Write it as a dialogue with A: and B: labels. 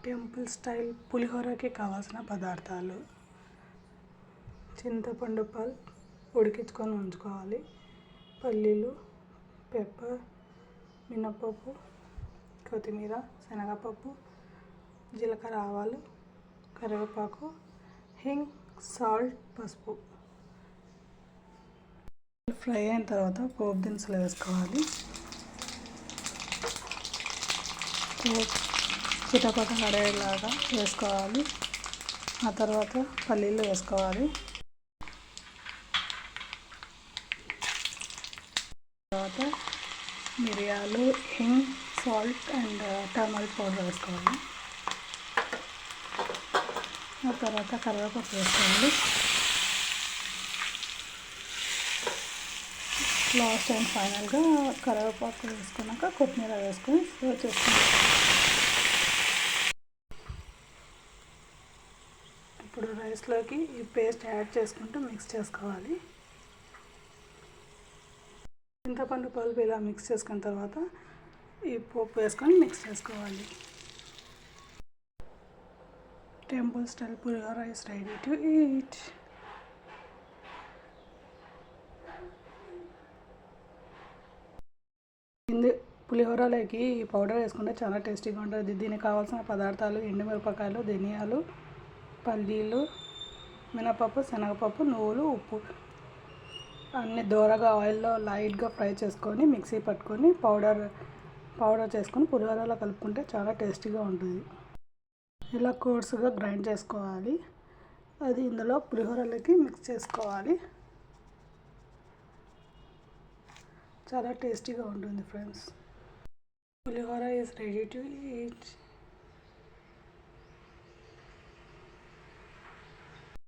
A: Temple style పులిహోరకి కావాల్సిన పదార్థాలు: చింతపండు పల్ప్ ఉడికించుకొని ఉంచుకోవాలి, పల్లీలు, పెప్పర్, మినపప్పు, కొత్తిమీర, శనగపప్పు, జీలకర్ర, ఆవాలు, కరివేపాకు, హింగ్, సాల్ట్, పసుపు. ఫ్రై అయిన తర్వాత పోపు దినుసులు వేసుకోవాలి. చిటపట కడేలాగా వేసుకోవాలి. ఆ తర్వాత పల్లీలు వేసుకోవాలి. తర్వాత మిరియాలు, hinge, salt and turmeric powder వేసుకోవాలి. ఆ తర్వాత కరివేపాకు వేసుకోవాలి. లాస్ట్ అండ్ ఫైనల్గా కరివేపాకు వేసుకున్నాక కొత్తిమీర వేసుకొని సర్వ్ చేసుకోవాలి. ఇప్పుడు రైస్లోకి ఈ పేస్ట్ యాడ్ చేసుకుంటూ మిక్స్ చేసుకోవాలి. చింతపండు పల్పు ఇలా మిక్స్ చేసుకున్న తర్వాత ఈ పోపు వేసుకొని మిక్స్ చేసుకోవాలి. Temple style pulihora is ready to eat. పులిహోరలోకి ఈ పౌడర్ వేసుకుంటే చాలా టేస్టీగా ఉంటుంది. దీనికి కావాల్సిన పదార్థాలు: ఎండుమిరపకాయలు, ధనియాలు, పల్లీలు, మినపప్పు, శనగపప్పు, నువ్వులు, ఉప్పు. అన్ని దోరగా ఆయిల్లో లైట్గా ఫ్రై చేసుకొని మిక్సీ పట్టుకొని పౌడర్ చేసుకొని పులిహోరలో కలుపుకుంటే చాలా టేస్టీగా ఉంటుంది. ఇలా కోర్సుగా గ్రైండ్ చేసుకోవాలి. అది ఇందులో పులిహోరలోకి మిక్స్ చేసుకోవాలి. చాలా టేస్టీగా ఉంటుంది friends. Pulihora is ready to eat.